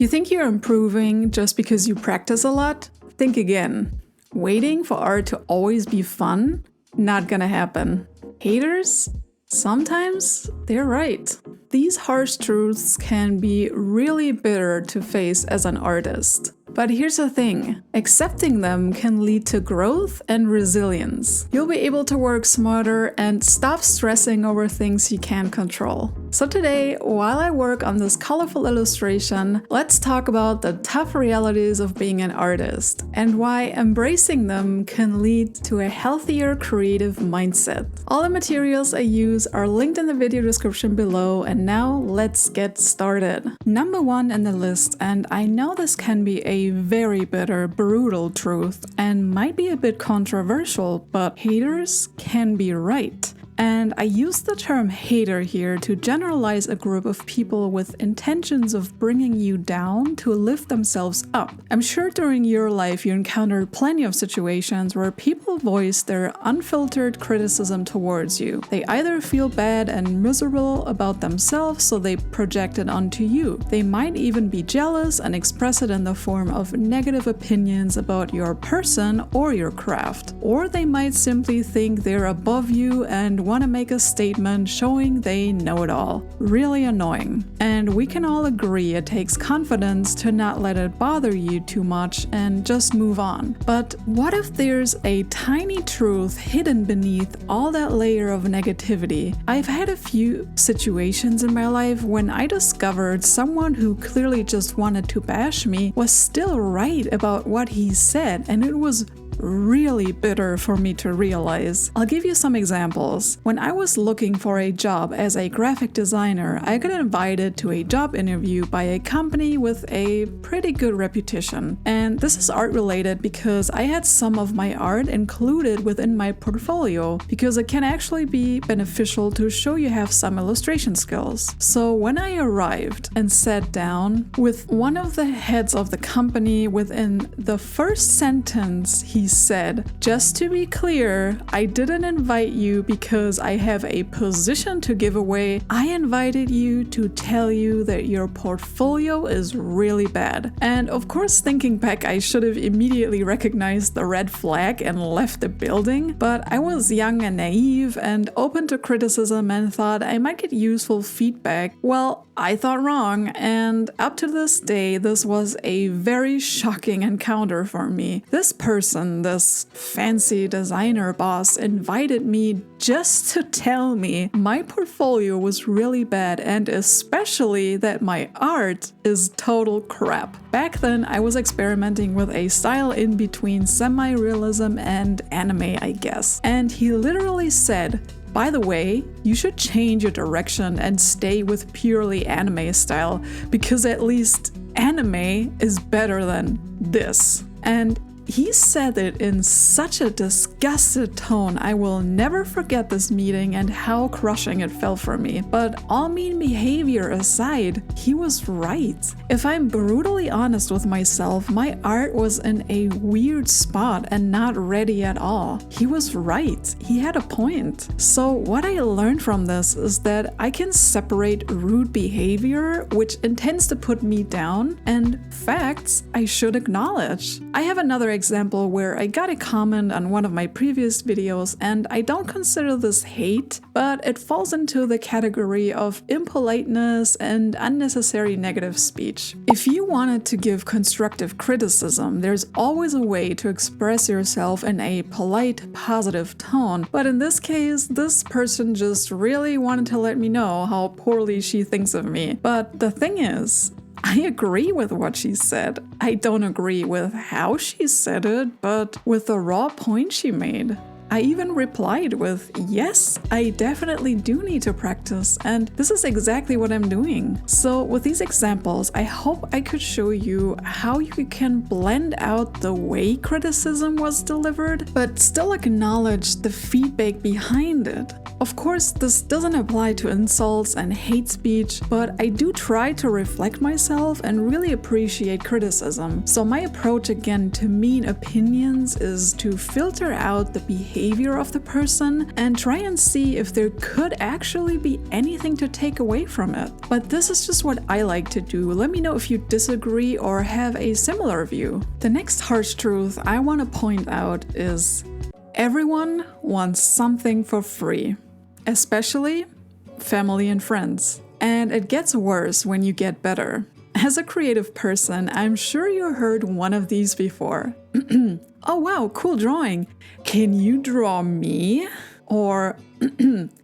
You think you're improving just because you practice a lot? Think again. Waiting for art to always be fun? Not gonna happen. Haters? Sometimes they're right. These harsh truths can be really bitter to face as an artist. But here's the thing, accepting them can lead to growth and resilience. You'll be able to work smarter and stop stressing over things you can't control. So today, while I work on this colorful illustration, let's talk about the tough realities of being an artist and why embracing them can lead to a healthier creative mindset. All the materials I use are linked in the video description below, and now let's get started. Number 1 in the list, and I know this can be a very bitter, brutal truth and might be a bit controversial, but haters can be right. And I use the term hater here to generalize a group of people with intentions of bringing you down to lift themselves up. I'm sure during your life you encountered plenty of situations where people voice their unfiltered criticism towards you. They either feel bad and miserable about themselves, so they project it onto you. They might even be jealous and express it in the form of negative opinions about your person or your craft. Or they might simply think they're above you and want to make a statement showing they know it all. Really annoying. And we can all agree it takes confidence to not let it bother you too much and just move on. But what if there's a tiny truth hidden beneath all that layer of negativity? I've had a few situations in my life when I discovered someone who clearly just wanted to bash me was still right about what he said, and it was really bitter for me to realize. I'll give you some examples. When I was looking for a job as a graphic designer, I got invited to a job interview by a company with a pretty good reputation. And this is art related because I had some of my art included within my portfolio because it can actually be beneficial to show you have some illustration skills. So when I arrived and sat down with one of the heads of the company, within the first sentence he said, "Just to be clear, I didn't invite you because I have a position to give away. I invited you to tell you that your portfolio is really bad." And of course, thinking back, I should have immediately recognized the red flag and left the building, but I was young and naive and open to criticism and thought I might get useful feedback. Well, I thought wrong, and up to this day, this was a very shocking encounter for me. This person, this fancy designer boss, invited me just to tell me my portfolio was really bad and especially that my art is total crap. Back then, I was experimenting with a style in between semi-realism and anime, I guess. And he literally said, "By the way, you should change your direction and stay with purely anime style because at least anime is better than this." And he said it in such a disgusted tone. I will never forget this meeting and how crushing it felt for me. But all mean behavior aside, he was right. If I'm brutally honest with myself, my art was in a weird spot and not ready at all. He was right. He had a point. So what I learned from this is that I can separate rude behavior, which intends to put me down, and facts I should acknowledge. I have another example where I got a comment on one of my previous videos, and I don't consider this hate, but it falls into the category of impoliteness and unnecessary negative speech. If you wanted to give constructive criticism, there's always a way to express yourself in a polite, positive tone, but in this case, this person just really wanted to let me know how poorly she thinks of me. But the thing is, I agree with what she said. I don't agree with how she said it, but with the raw point she made. I even replied with, "Yes, I definitely do need to practice, and this is exactly what I'm doing." So with these examples, I hope I could show you how you can blend out the way criticism was delivered, but still acknowledge the feedback behind it. Of course, this doesn't apply to insults and hate speech, but I do try to reflect myself and really appreciate criticism. So my approach again to mean opinions is to filter out the behavior behavior of the person and try and see if there could actually be anything to take away from it. But this is just what I like to do. Let me know if you disagree or have a similar view. The next harsh truth I want to point out is everyone wants something for free, especially family and friends. And it gets worse when you get better. As a creative person, I'm sure you heard one of these before. Oh wow, cool drawing. Can you draw me? Or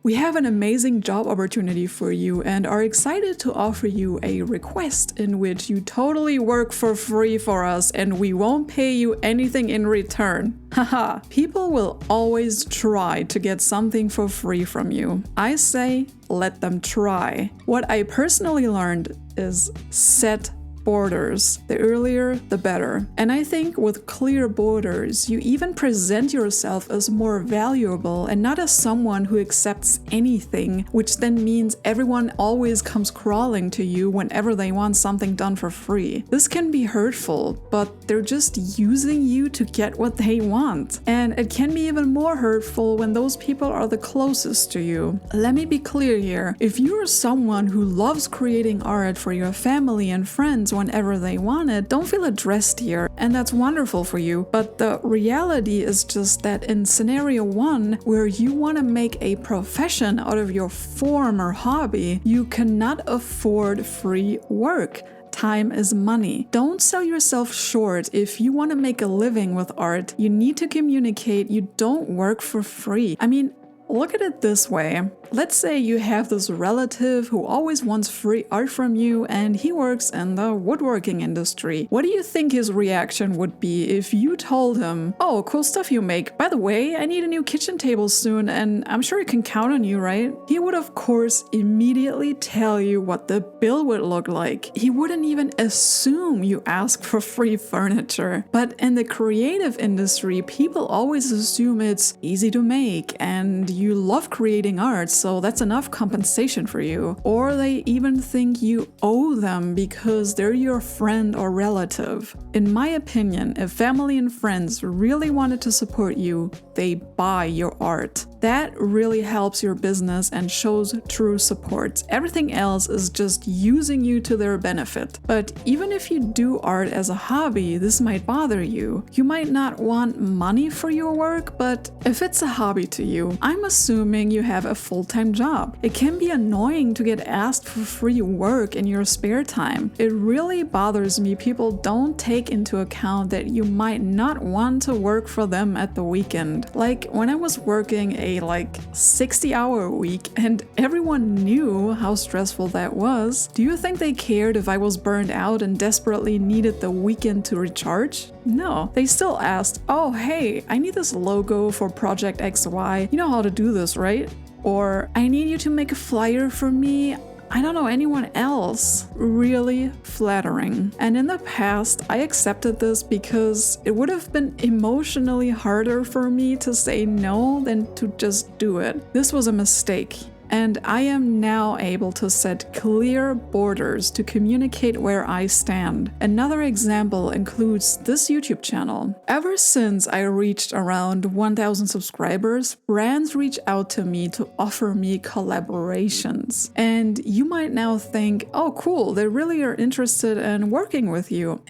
we have an amazing job opportunity for you and are excited to offer you a request in which you totally work for free for us and we won't pay you anything in return. Haha, people will always try to get something for free from you. I say, let them try. What I personally learned is set borders. The earlier, the better. And I think with clear borders, you even present yourself as more valuable and not as someone who accepts anything, which then means everyone always comes crawling to you whenever they want something done for free. This can be hurtful, but they're just using you to get what they want. And it can be even more hurtful when those people are the closest to you. Let me be clear here. If you're someone who loves creating art for your family and friends whenever they want it, don't feel addressed here, and that's wonderful for you. But the reality is just that in scenario 1, where you want to make a profession out of your form or hobby, you cannot afford free work. Time is money. Don't sell yourself short. If you want to make a living with art, you need to communicate you don't work for free. I mean, look at it this way. Let's say you have this relative who always wants free art from you and he works in the woodworking industry. What do you think his reaction would be if you told him, "Oh, cool stuff you make. By the way, I need a new kitchen table soon and I'm sure I can count on you, right?" He would of course immediately tell you what the bill would look like. He wouldn't even assume you ask for free furniture. But in the creative industry, people always assume it's easy to make and you love creating art, so that's enough compensation for you. Or they even think you owe them because they're your friend or relative. In my opinion, if family and friends really wanted to support you, they buy your art. That really helps your business and shows true support. Everything else is just using you to their benefit. But even if you do art as a hobby, this might bother you. You might not want money for your work, but if it's a hobby to you, I'm assuming you have a full-time job. It can be annoying to get asked for free work in your spare time. It really bothers me people don't take into account that you might not want to work for them at the weekend. Like when I was working a 60-hour week and everyone knew how stressful that was, do you think they cared if I was burned out and desperately needed the weekend to recharge? No, they still asked, "Oh, hey, I need this logo for Project XY. You know how to do this, right?" Or, "I need you to make a flyer for me. I don't know anyone else." Really flattering. And in the past, I accepted this because it would have been emotionally harder for me to say no than to just do it. This was a mistake. And I am now able to set clear borders to communicate where I stand. Another example includes this YouTube channel. Ever since I reached around 1,000 subscribers, brands reach out to me to offer me collaborations. And you might now think, "Oh cool, they really are interested in working with you."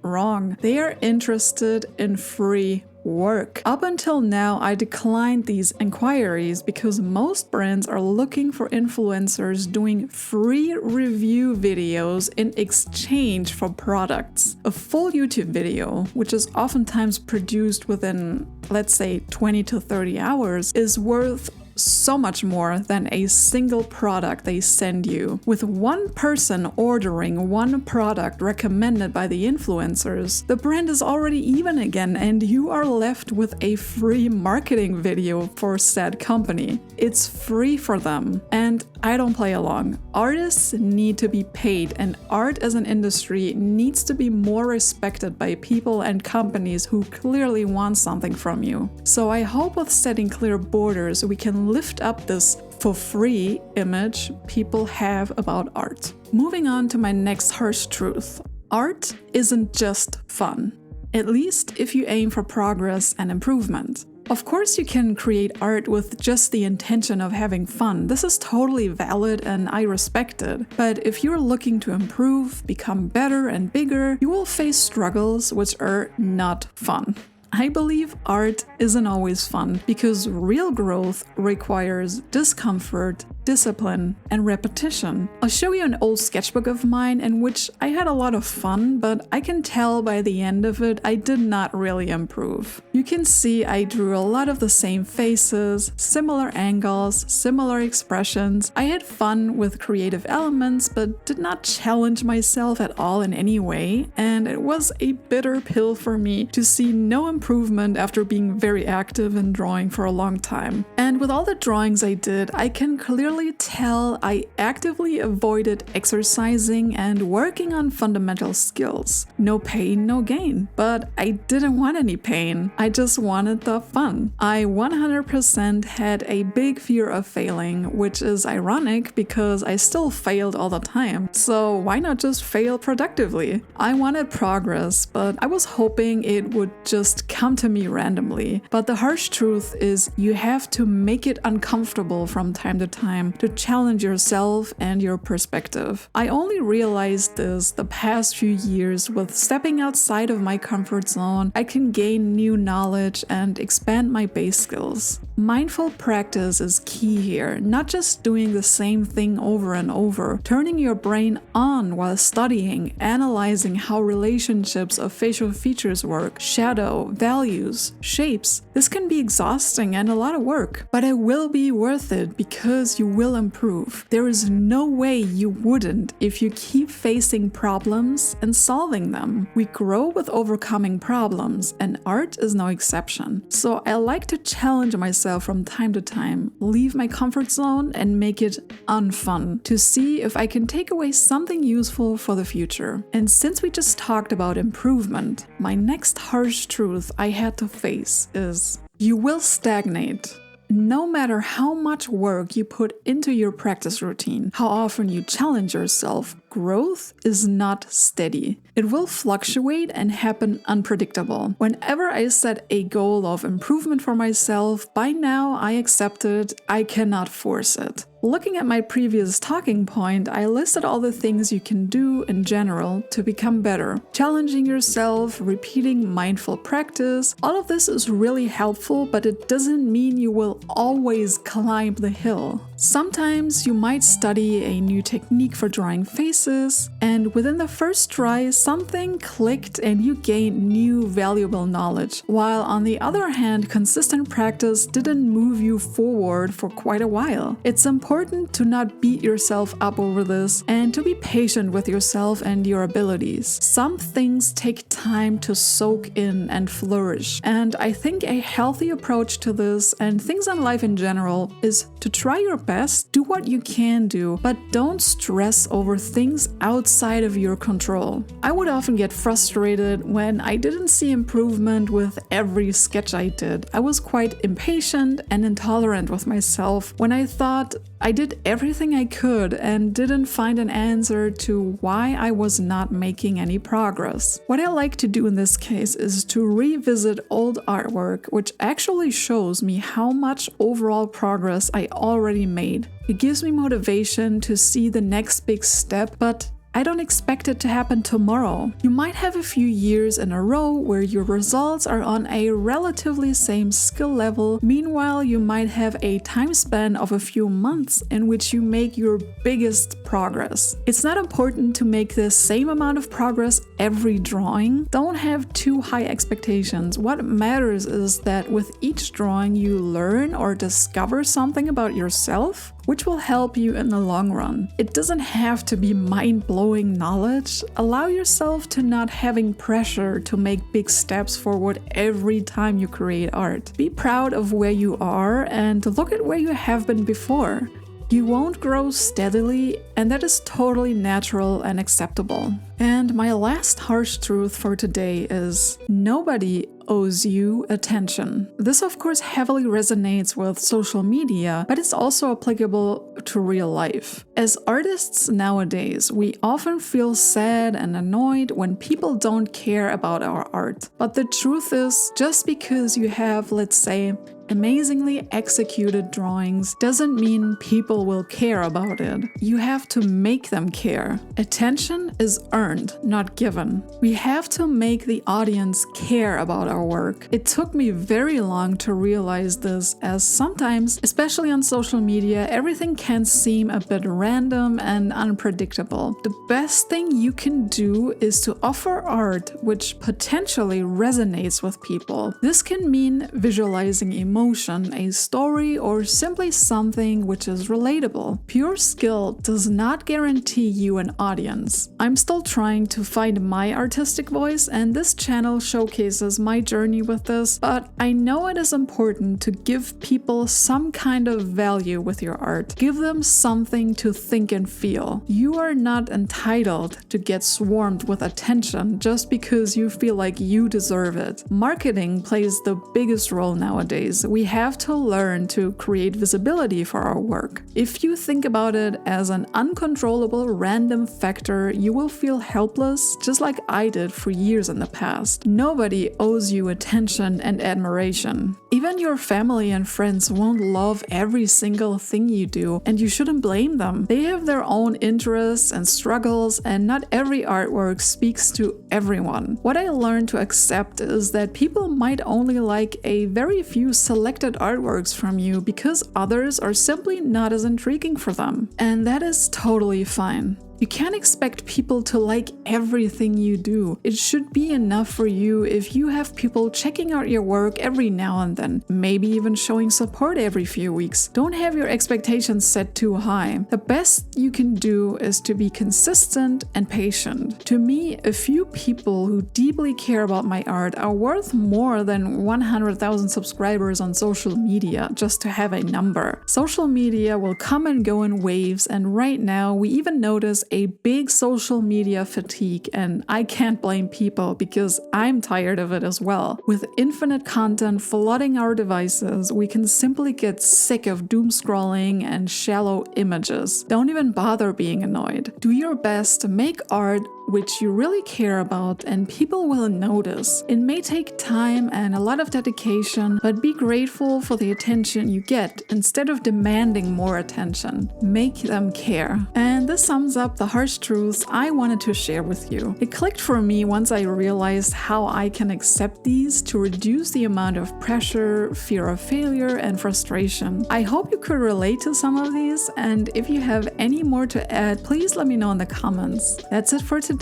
Wrong. They are interested in free work. Up until now, I declined these inquiries because most brands are looking for influencers doing free review videos in exchange for products. A full YouTube video, which is oftentimes produced within, let's say, 20 to 30 hours, is worth so much more than a single product they send you. With one person ordering one product recommended by the influencers, the brand is already even again and you are left with a free marketing video for said company. It's free for them. And I don't play along. Artists need to be paid and art as an industry needs to be more respected by people and companies who clearly want something from you. So I hope with setting clear borders we can lift up this for free image people have about art. Moving on to my next harsh truth. Art isn't just fun, at least if you aim for progress and improvement. Of course, you can create art with just the intention of having fun. This is totally valid and I respect it. But if you're looking to improve, become better and bigger, you will face struggles which are not fun. I believe art isn't always fun because real growth requires discomfort, discipline, and repetition. I'll show you an old sketchbook of mine in which I had a lot of fun, but I can tell by the end of it I did not really improve. You can see I drew a lot of the same faces, similar angles, similar expressions. I had fun with creative elements, but did not challenge myself at all in any way, and it was a bitter pill for me to see no improvement after being very active in drawing for a long time. And with all the drawings I did, I can clearly tell I actively avoided exercising and working on fundamental skills. No pain, no gain. But I didn't want any pain. I just wanted the fun. I 100% had a big fear of failing, which is ironic because I still failed all the time. So why not just fail productively? I wanted progress, but I was hoping it would just come to me randomly. But the harsh truth is you have to make it uncomfortable from time to time to challenge yourself and your perspective. I only realized this the past few years with stepping outside of my comfort zone. I can gain new knowledge and expand my base skills. Mindful practice is key here, not just doing the same thing over and over, turning your brain on while studying, analyzing how relationships of facial features work, shadow, values, shapes. This can be exhausting and a lot of work, but it will be worth it because you will improve. There is no way you wouldn't if you keep facing problems and solving them. We grow with overcoming problems, and art is no exception. So I like to challenge myself from time to time, leave my comfort zone and make it unfun to see if I can take away something useful for the future. And since we just talked about improvement, my next harsh truth I had to face is you will stagnate. No matter how much work you put into your practice routine, how often you challenge yourself, growth is not steady. It will fluctuate and happen unpredictable. Whenever I set a goal of improvement for myself, by now I accept it, I cannot force it. Looking at my previous talking point, I listed all the things you can do in general to become better. Challenging yourself, repeating mindful practice, all of this is really helpful, but it doesn't mean you will always climb the hill. Sometimes you might study a new technique for drawing faces, and within the first try, something clicked and you gained new valuable knowledge, while on the other hand, consistent practice didn't move you forward for quite a while. It's important to not beat yourself up over this and to be patient with yourself and your abilities. Some things take time to soak in and flourish, and I think a healthy approach to this and things in life in general is to try your best, do what you can do, but don't stress over things outside of your control. I would often get frustrated when I didn't see improvement with every sketch I did. I was quite impatient and intolerant with myself when I thought I did everything I could and didn't find an answer to why I was not making any progress. What I like to do in this case is to revisit old artwork, which actually shows me how much overall progress I already made. It gives me motivation to see the next big step, but I don't expect it to happen tomorrow. You might have a few years in a row where your results are on a relatively same skill level. Meanwhile, you might have a time span of a few months in which you make your biggest progress. It's not important to make the same amount of progress every drawing. Don't have too high expectations. What matters is that with each drawing you learn or discover something about yourself, which will help you in the long run. It doesn't have to be mind-blowing knowledge. Allow yourself to not having pressure to make big steps forward every time you create art. Be proud of where you are and look at where you have been before. You won't grow steadily, and that is totally natural and acceptable. And my last harsh truth for today is nobody owes you attention. This of course heavily resonates with social media, but it's also applicable to real life. As artists nowadays, we often feel sad and annoyed when people don't care about our art. But the truth is, just because you have, let's say, amazingly executed drawings doesn't mean people will care about it. You have to make them care. Attention is earned, not given. We have to make the audience care about our work. It took me very long to realize this, as sometimes, especially on social media, everything can seem a bit random and unpredictable. The best thing you can do is to offer art which potentially resonates with people. This can mean visualizing emotion, a story, or simply something which is relatable. Pure skill does not guarantee you an audience. I'm still trying to find my artistic voice, and this channel showcases my journey with this, but I know it is important to give people some kind of value with your art. Give them something to think and feel. You are not entitled to get swarmed with attention just because you feel like you deserve it. Marketing plays the biggest role nowadays. We have to learn to create visibility for our work. If you think about it as an uncontrollable random factor, you will feel helpless, just like I did for years in the past. Nobody owes you attention and admiration. Even your family and friends won't love every single thing you do, and you shouldn't blame them. They have their own interests and struggles, and not every artwork speaks to everyone. What I learned to accept is that people might only like a very few selected artworks from you because others are simply not as intriguing for them. And that is totally fine. You can't expect people to like everything you do. It should be enough for you if you have people checking out your work every now and then, maybe even showing support every few weeks. Don't have your expectations set too high. The best you can do is to be consistent and patient. To me, a few people who deeply care about my art are worth more than 100,000 subscribers on social media just to have a number. Social media will come and go in waves, and right now we even notice a big social media fatigue, and I can't blame people because I'm tired of it as well. With infinite content flooding our devices, we can simply get sick of doom scrolling and shallow images. Don't even bother being annoyed. Do your best to make art which you really care about, and people will notice. It may take time and a lot of dedication, but be grateful for the attention you get instead of demanding more attention. Make them care. And this sums up the harsh truths I wanted to share with you. It clicked for me once I realized how I can accept these to reduce the amount of pressure, fear of failure, and frustration. I hope you could relate to some of these, and if you have any more to add, please let me know in the comments. That's it for today.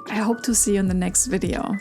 I hope to see you in the next video.